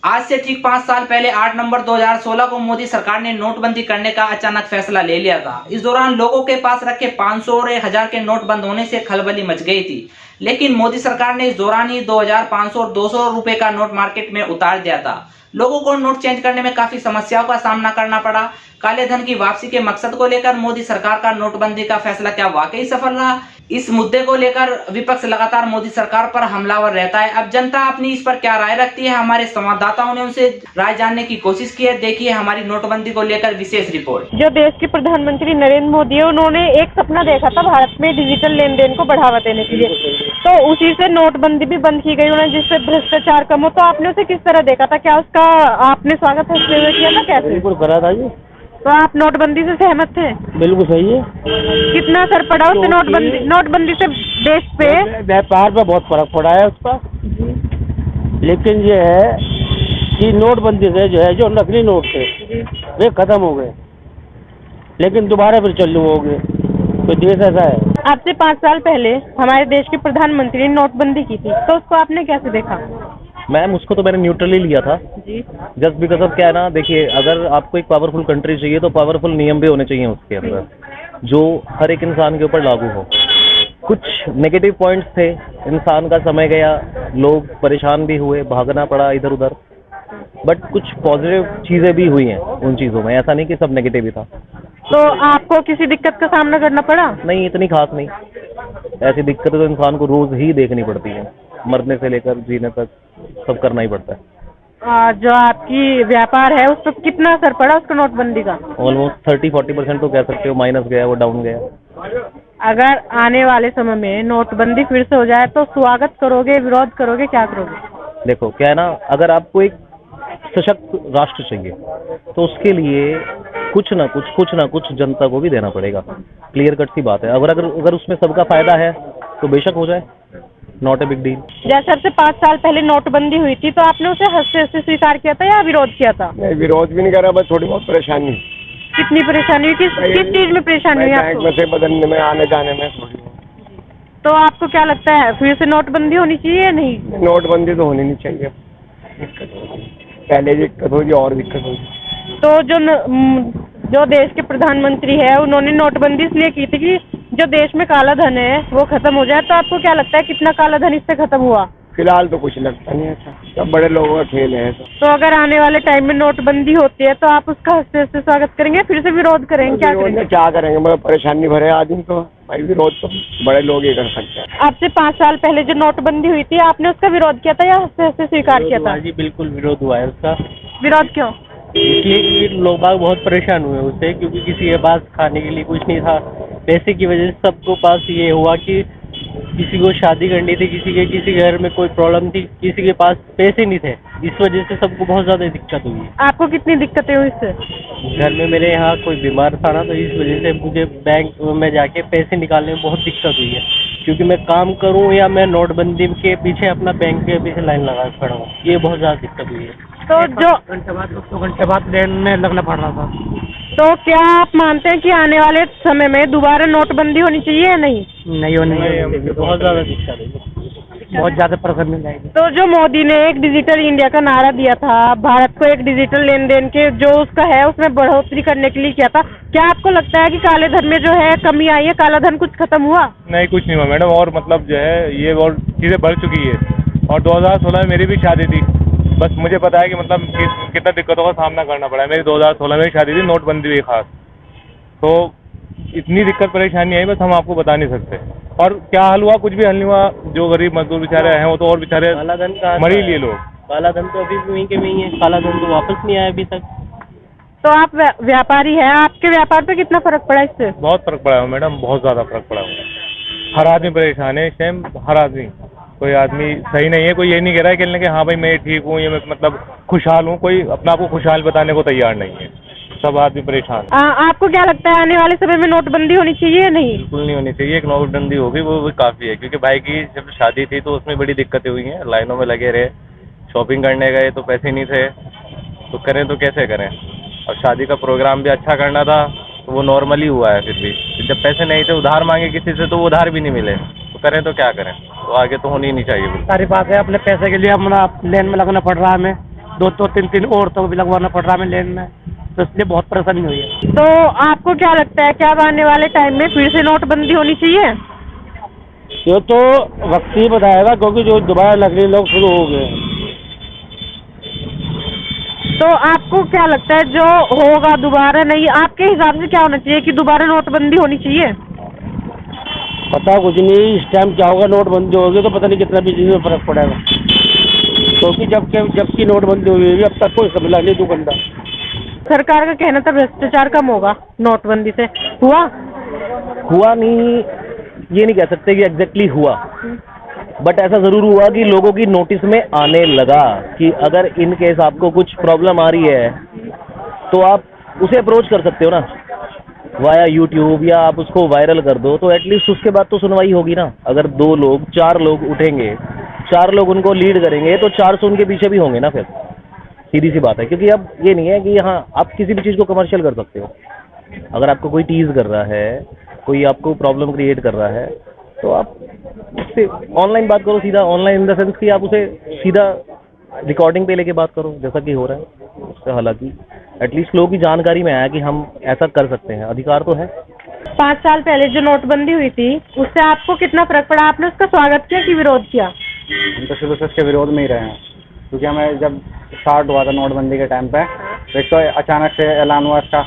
आज से ठीक 5 साल पहले 8 नवंबर 2016 को मोदी सरकार ने नोटबंदी करने का अचानक फैसला ले लिया था। इस दौरान लोगों के पास रखे 500 और 1000 के नोट बंद होने से खलबली मच गई थी। लेकिन मोदी सरकार ने इस दौरान ही 2000, 500 और 200 रुपए का नोट मार्केट में उतार दिया था। लोगों को नोट चेंज करने में काफी समस्याओं का सामना करना पड़ा। काले धन की वापसी के मकसद को लेकर मोदी सरकार का नोटबंदी का फैसला क्या वाकई सफल रहा? इस मुद्दे को लेकर विपक्ष लगातार मोदी सरकार पर हमलावर रहता है। अब जनता अपनी इस पर क्या राय रखती है, हमारे संवाददाताओं ने उनसे राय जानने की कोशिश की है। देखिए हमारी नोटबंदी को लेकर विशेष रिपोर्ट। जो देश के प्रधानमंत्री नरेंद्र मोदी है, उन्होंने एक सपना देखा था भारत में डिजिटल लेन देन को बढ़ावा देने के लिए, तो उसी से नोटबंदी भी बंद की गई उन्होंने, जिससे भ्रष्टाचार कम हो। तो आपने उसे किस तरह देखा था? क्या उसका आपने स्वागत हंसते हुए किया था? कैसे? बिल्कुल करा था जी। तो आप नोटबंदी से सहमत थे? बिल्कुल सही है। कितना असर पड़ा उससे नोटबंदी से देश पे? व्यापार पे बहुत फर्क पड़ा है उसका, लेकिन ये है कि नोटबंदी से जो है, जो नकली नोट थे वे खत्म हो गए, लेकिन दोबारा फिर चालू हो गए। तो देश ऐसा है। आज से 5 साल पहले हमारे देश के प्रधानमंत्री ने नोटबंदी की थी, तो उसको आपने कैसे देखा? मैम उसको तो मैंने न्यूट्रली लिया था जी। जस्ट बिकॉज ऑफ क्या है ना, देखिए अगर आपको एक पावरफुल कंट्री चाहिए तो पावरफुल नियम भी होने चाहिए उसके अंदर, जो हर एक इंसान के ऊपर लागू हो। कुछ नेगेटिव पॉइंट्स थे, इंसान का समय गया, लोग परेशान भी हुए, भागना पड़ा इधर उधर, बट कुछ पॉजिटिव चीज़ें भी हुई हैं उन चीज़ों में, ऐसा नहीं कि सब नेगेटिव ही था। तो आपको किसी दिक्कत का सामना करना पड़ा? नहीं, इतनी खास नहीं। ऐसी दिक्कतें तो इंसान को रोज़ ही देखनी पड़ती हैं, मरने से लेकर जीने तक सब करना ही पड़ता है। जो आपकी व्यापार है उस पर कितना असर पड़ा उसको नोटबंदी का? ऑलमोस्ट 30-40% तो कह सकते हो माइनस गया, वो डाउन गया। अगर आने वाले समय में नोटबंदी फिर से हो जाए तो स्वागत करोगे, विरोध करोगे, क्या करोगे? देखो क्या है ना, अगर आपको एक सशक्त राष्ट्र चाहिए तो उसके लिए कुछ ना कुछ जनता को भी देना पड़ेगा। क्लियर कट सी बात है। अगर उसमें सबका फायदा है तो बेशक हो जाए, नॉट ए बिग डील। जैसे अब से 5 साल पहले नोटबंदी हुई थी, तो आपने उसे हंसते हंसते स्वीकार किया था या विरोध किया था? नहीं, विरोध भी नहीं कर रहा, बस थोड़ी बहुत परेशानी। कितनी परेशानी हुई? किस चीज में परेशानी हुई बैंक आपको? में से बदलने में, आने जाने में थोड़ी। तो आपको क्या लगता है फिर से नोटबंदी होनी चाहिए या नहीं? नोटबंदी तो होनी नहीं चाहिए। दिक्कत होगी, पहले दिक्कत होगी और दिक्कत होगी। तो जो देश के प्रधानमंत्री है उन्होंने नोटबंदी इसलिए की थी कि जो देश में काला धन है वो खत्म हो जाए। तो आपको क्या लगता है कितना काला धन इससे खत्म हुआ? फिलहाल तो कुछ लगता नहीं ऐसा, सब बड़े लोगों का खेल है। तो अगर आने वाले टाइम में नोटबंदी होती है तो आप उसका हंसते हंसते स्वागत करेंगे, फिर से विरोध करेंगे, क्या करेंगे? क्या करेंगे, मतलब परेशानी भरे आदमी तो भाई विरोध तो बड़े लोग ही कर सकते हैं। आपसे 5 साल पहले जो नोटबंदी हुई थी आपने उसका विरोध किया था या हंसते हंसते स्वीकार किया था? जी बिल्कुल विरोध हुआ है उसका। विरोध क्यों? इसलिए कि लोग बाग बहुत परेशान हुए उससे, क्योंकि किसी के पास खाने के लिए कुछ नहीं था। पैसे की वजह से सबको पास ये हुआ कि किसी को शादी करनी थी, किसी घर में कोई प्रॉब्लम थी, किसी के पास पैसे नहीं थे। इस वजह से सबको बहुत ज़्यादा दिक्कत हुई है। आपको कितनी दिक्कतें हुई इससे? घर में मेरे यहाँ कोई बीमार था ना, तो इस वजह से मुझे बैंक में जाके पैसे निकालने में बहुत दिक्कत हुई है, क्योंकि मैं काम करूँ या मैं नोटबंदी के पीछे अपना बैंक के पीछे लाइन लगा खड़ा हूँ, ये बहुत ज़्यादा दिक्कत हुई है। तो जो 2 घंटे बाद लाइन में लगना पड़ रहा था। तो क्या आप मानते हैं कि आने वाले समय में दोबारा नोटबंदी होनी चाहिए या नहीं? नहीं होनी चाहिए, बहुत ज़्यादा दिक्कत है, बहुत ज़्यादा परेशानी जाएगी। तो जो मोदी ने एक डिजिटल इंडिया का नारा दिया था, भारत को एक डिजिटल लेन देन के जो उसका है उसमें बढ़ोतरी करने के लिए किया था, क्या आपको लगता है कि काले धन में जो है कमी आई है, काला धन कुछ खत्म हुआ? नहीं, कुछ नहीं हुआ मैडम, और मतलब जो है ये और चीज़ें बढ़ चुकी है। और 2016 में मेरी भी शादी थी, बस मुझे पता है कि मतलब कितना दिक्कतों का सामना करना पड़ा है। मेरी 2016 में शादी थी, नोटबंदी हुई खास, तो इतनी दिक्कत परेशानी आई बस हम आपको बता नहीं सकते। और क्या हल हुआ? कुछ भी हल नहीं हुआ। जो गरीब मजदूर बेचारे हैं वो तो और बेचारे काला धन का मर ही लिए लोग। काला धन तो अभी भी वहीं के वहीं है, काला धन तो वापस नहीं आया अभी तक। तो आप व्यापारी हैं, आपके व्यापार पे कितना फर्क पड़ा इससे? बहुत फर्क पड़ा है मैडम, बहुत ज़्यादा फर्क पड़ा है। हर आदमी परेशान है इस टाइम, हर आदमी, कोई आदमी सही नहीं है। कोई ये नहीं कह रहा है कि हाँ भाई मैं ठीक हूँ, ये मैं मतलब खुशहाल हूँ, कोई अपना आपको खुशहाल बताने को तैयार नहीं है, सब आदमी परेशान। आपको क्या लगता है आने वाले समय में नोटबंदी होनी चाहिए या नहीं? बिल्कुल नहीं होनी चाहिए, एक नोटबंदी होगी वो भी काफ़ी है, क्योंकि भाई की जब शादी थी तो उसमें बड़ी दिक्कतें हुई हैं, लाइनों में लगे रहे, शॉपिंग करने गए तो पैसे नहीं थे, तो करें तो कैसे करें। और शादी का प्रोग्राम भी अच्छा करना था तो वो नॉर्मली हुआ है, फिर भी जब पैसे नहीं थे उधार मांगे किसी से तो वो उधार भी नहीं मिले, तो करें तो क्या करें। तो आगे तो होनी ही नहीं चाहिए। सारी बात है, अपने पैसे के लिए अपना लेन में लगना पड़ रहा है हमें, दो तीन औरतों को भी लगवाना पड़ रहा है हमें लेन में, तो इसलिए बहुत परेशानी हुई है। तो आपको क्या लगता है, क्या अब आने वाले टाइम में फिर से नोटबंदी होनी चाहिए? ये तो वक्त ही बताएगा, क्योंकि जो दोबारा लगने लोग शुरू हो गए हैं। तो आपको क्या लगता है जो होगा दोबारा नहीं, आपके हिसाब से क्या होना चाहिए कि दोबारा नोटबंदी होनी चाहिए? पता कुछ नहीं इस टाइम क्या होगा, नोटबंदी होगी तो पता नहीं कितना बिजनेस में फर्क पड़ेगा, क्योंकि जबकि नोटबंदी हुई है अब तक कोई समझा नहीं दुकानदार। सरकार का कहना था भ्रष्टाचार कम होगा नोटबंदी से, हुआ नहीं, ये नहीं कह सकते कि एग्जैक्टली हुआ, बट ऐसा जरूर हुआ कि लोगों की नोटिस में आने लगा कि अगर इन केस आपको कुछ प्रॉब्लम आ रही है तो आप उसे अप्रोच कर सकते हो ना वाया यूट्यूब, या आप उसको वायरल कर दो, तो एटलीस्ट उसके बाद तो सुनवाई होगी ना। अगर 2 लोग 4 लोग उठेंगे, 4 लोग उनको लीड करेंगे, तो 400 उनके पीछे भी होंगे ना, फिर सीधी सी बात है। क्योंकि अब ये नहीं है कि हाँ आप किसी भी चीज़ को कमर्शियल कर सकते हो। अगर आपको कोई टीज कर रहा है, कोई आपको प्रॉब्लम क्रिएट कर रहा है, तो आप उससे ऑनलाइन बात करो सीधा, ऑनलाइन इन द सेंस कि आप उसे सीधा रिकॉर्डिंग पे लेके बात करो, जैसा कि हो रहा है उससे। हालांकि एटलीस्ट लोगों की जानकारी में आया कि हम ऐसा कर सकते हैं, अधिकार तो है। 5 साल पहले जो नोटबंदी हुई थी उससे आपको कितना फर्क पड़ा? आपने उसका स्वागत किया कि विरोध किया? हम तो शुरू से उसके विरोध में ही रहे हैं, क्योंकि हमें जब स्टार्ट हुआ था नोटबंदी के टाइम पे, एक तो अचानक से ऐलान हुआ इसका,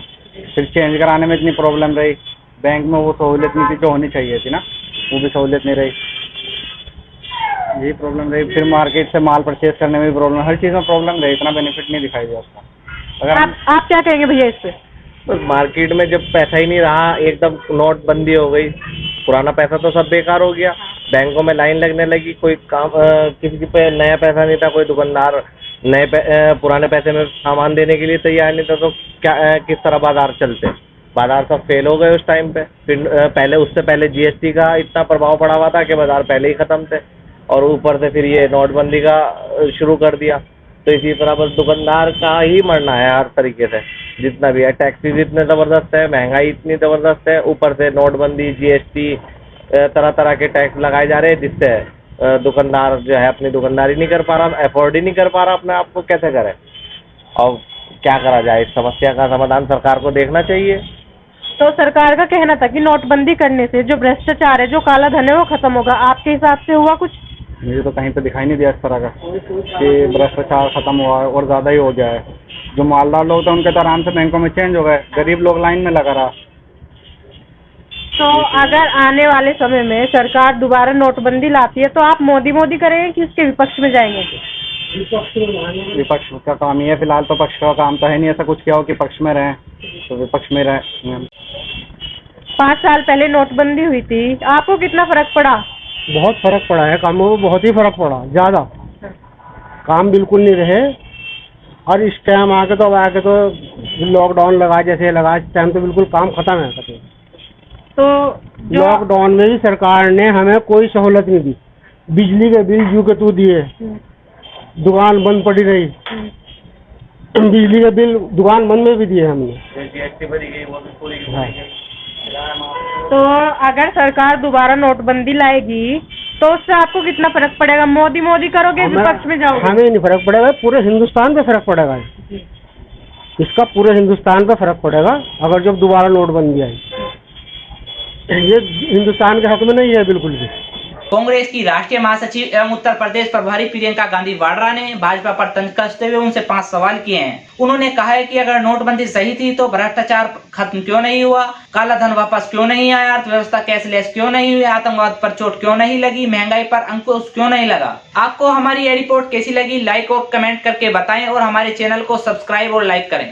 फिर चेंज कराने में इतनी प्रॉब्लम रही, बैंक में वो सहूलियत नहीं थी जो होनी चाहिए थी ना, वो भी सहूलियत नहीं रही, यही प्रॉब्लम रही। फिर मार्केट से माल परचेज करने में भी प्रॉब्लम, हर चीज़ में प्रॉब्लम रही, इतना बेनिफिट नहीं दिखाई दिया उसका। अगर आप क्या कहेंगे भैया इस पे? तो मार्केट में जब पैसा ही नहीं रहा, एकदम नोटबंदी हो गई, पुराना पैसा तो सब बेकार हो गया, बैंकों में लाइन लगने लगी, कोई काम किसी पे नया पैसा नहीं था, कोई दुकानदार पुराने पैसे में सामान देने के लिए तैयार नहीं था, तो क्या किस तरह बाजार चलते? बाजार सब फेल हो गए उस टाइम पे। फिर पहले उससे पहले जीएसटी का इतना प्रभाव पड़ा हुआ था कि बाजार पहले ही ख़त्म थे, और ऊपर से फिर ये नोटबंदी का शुरू कर दिया। तो इसी तरह बस दुकानदार का ही मरना है हर तरीके से, जितना भी है। टैक्सेस इतने ज़बरदस्त है, महंगाई इतनी ज़बरदस्त है, ऊपर से नोटबंदी, जीएसटी, तरह तरह के टैक्स लगाए जा रहे हैं, जिससे दुकानदार जो है अपनी दुकानदारी नहीं कर पा रहा, अफोर्ड ही नहीं कर पा रहा अपने आप को, कैसे करे? और क्या करा जाए? इस समस्या का समाधान सरकार को देखना चाहिए। तो सरकार का कहना था कि नोटबंदी करने से जो भ्रष्टाचार है, जो काला धन है, वो खत्म होगा। आपके हिसाब से हुआ कुछ? मुझे तो कहीं पे दिखाई नहीं दिया इस तरह का कि भ्रष्टाचार खत्म हुआ है, और ज़्यादा ही हो गया है। जो मालदार लोग थे उनके तो आराम से बैंकों में चेंज हो गए, गरीब लोग लाइन में लगा रहा। तो अगर आने वाले समय में सरकार दोबारा नोटबंदी लाती है तो आप मोदी करेंगे कि उसके विपक्ष में जाएंगे? विपक्ष का काम ही है फिलहाल, तो पक्ष का काम तो है नहीं ऐसा कुछ किया हो कि पक्ष में रहें, तो विपक्ष में रहें। 5 साल पहले नोटबंदी हुई थी, आपको कितना फर्क पड़ा? बहुत फर्क पड़ा है, कामों में बहुत ही फर्क पड़ा, ज़्यादा काम बिल्कुल नहीं रहे। और इस टाइम आके तो लॉकडाउन लगा, जैसे लगा, इस टाइम तो बिल्कुल काम खत्म है। तो लॉकडाउन में भी सरकार ने हमें कोई सहूलत नहीं दी, बिजली के बिल जू के तू दिए, दुकान बंद पड़ी रही, बिजली के बिल दुकान बंद में भी दिए हमने। जीएसटी भरी गई, वो भी पूरी हाँ। तो अगर सरकार दोबारा नोटबंदी लाएगी तो उससे आपको कितना फर्क पड़ेगा? मोदी करोगे, विपक्ष में जाओगे? हमें नहीं फर्क पड़ेगा, पूरे हिंदुस्तान पे फर्क पड़ेगा, इसका पूरे हिंदुस्तान पे फर्क पड़ेगा अगर जब दोबारा नोटबंदी आई। ये हिंदुस्तान के हक में नहीं है बिल्कुल भी। कांग्रेस की राष्ट्रीय महासचिव एवं उत्तर प्रदेश प्रभारी प्रियंका गांधी वाड्रा ने भाजपा पर तंज कसते हुए उनसे 5 सवाल किए हैं। उन्होंने कहा है कि अगर नोटबंदी सही थी तो भ्रष्टाचार खत्म क्यों नहीं हुआ, काला धन वापस क्यों नहीं आया, अर्थव्यवस्था कैशलेस क्यों नहीं हुई, आतंकवाद पर चोट क्यों नहीं लगी, महंगाई पर अंकुश क्यों नहीं लगा। आपको हमारी यह रिपोर्ट कैसी लगी, लाइक और कमेंट करके बताएं और हमारे चैनल को सब्सक्राइब और लाइक करें।